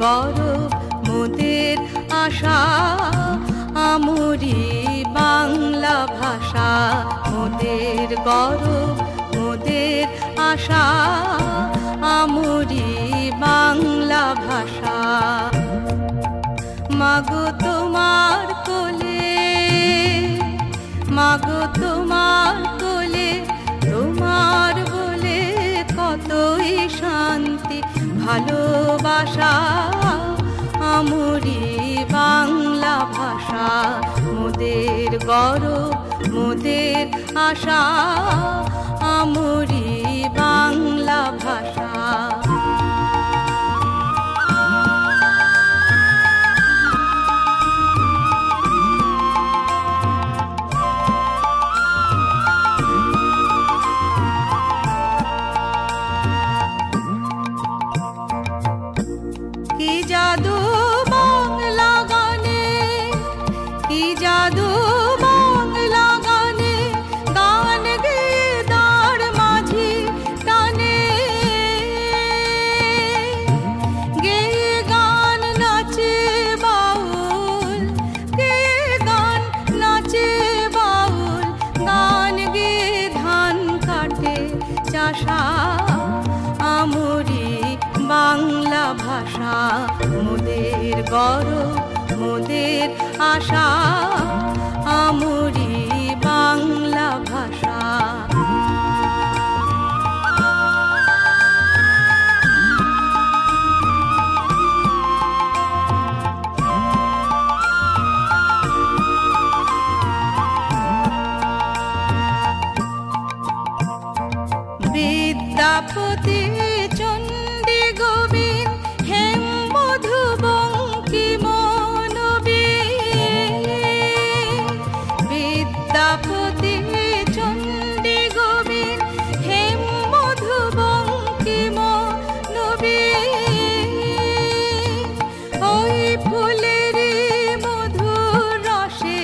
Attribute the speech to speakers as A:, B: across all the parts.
A: গৌরব মোদের আশা, আমরি বাংলা ভাষা। মোদের গৌরব মোদের আশা, আমরি বাংলা ভাষা। মাগো তোমার কোলে, মাগো তোমার কোলে, তোমার বলে কতই শান্তি ভালোবাসা, আমরি বাংলা ভাষা। মোদের গৌরব মোদের আশা, আমরি বাংলা ভাষা। কি জাদু বাংলা গানে, কি জাদু বাংলা গানে, গান গেয়ে দাঁড় মাঝি টানে, গেয়ে গান নাচে বাউল, গেয়ে গান নাচে বাউল, গান গেয়ে ধান কাটে চাষা, আমরি বাংলা ভাষা। মোদের গৌরব মোদের আশা, আমরি বাংলা ভাষা। বিদ্যাপতি চণ্ডী গোবিন্দ হেম মধু বঙ্কিম নবীন, বিদ্যাপতি চণ্ডী গোবিন্দ হেম মধু বঙ্কিম নবীন। ওই ফুলেরই মধুর রসে,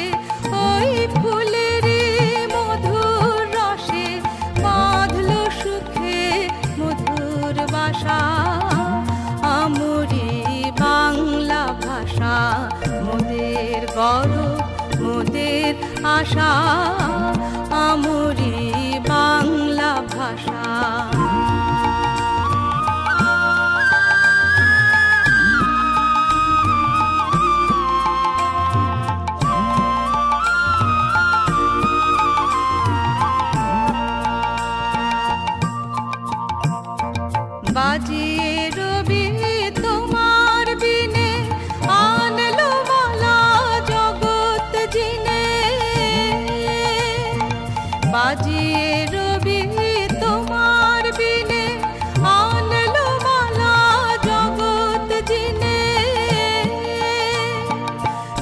A: ওই ফুলেরই মধুর রসে বাঁধলো সুখে মধুর বাসা, আমরি বাংলা ভাষা। মোদের গৌরব মোদের আশা, আমরি বাংলা ভাষা। বাজিয়ে রবি তোমার বিনে, আনলো মালা জগৎ জিনে, বাজিয়ে রবি তোমার বিনে, আনলো মালা জগৎ জিনে।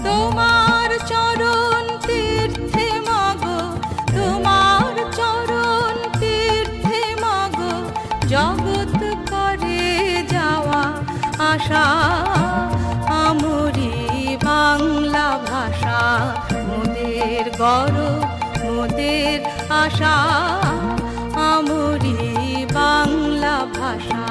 A: তোমার চরণ তীর্থে মাগো, তোমার চরণ তীর্থে মাগো, জগৎ করে যাওয়া আশা, আমরি বাংলা ভাষা। মোদের গৌরব মোদের আশা, আমরি বাংলা ভাষা।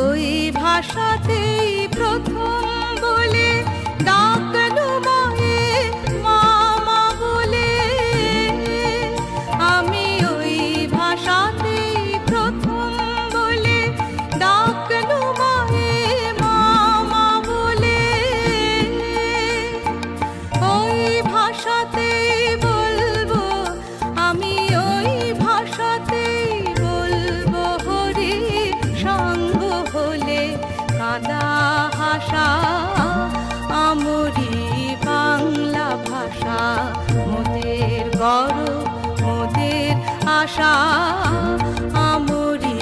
A: ওই ভাষাতেই প্রথম বলে ডাকলো মায়ে মামা বলে, আমি ওই ভাষাতেই প্রথম বলে ডাকলো মায়ে মামা বলে, ওই ভাষাতেই বলবো আমি, ওই ভাষাতেই বলবো হরি সঙ্গ হলে কাদা হাসা, আমরি বাংলা ভাষা। মোদের গৌরব মোদের আশা, আমরি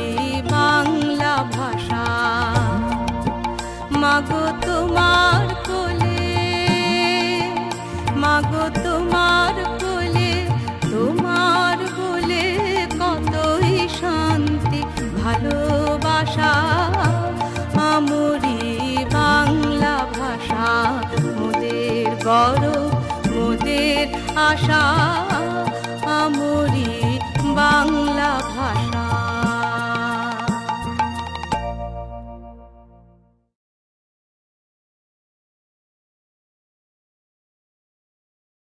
A: বাংলা ভাষা। মাগো তোমার কোলে, মাগো তোমার কোলে, তোমার বলে কতই শান্তি ভালোবাসা, আহামরি বাংলা ভাষা মোদের গর্ব মোদের আশা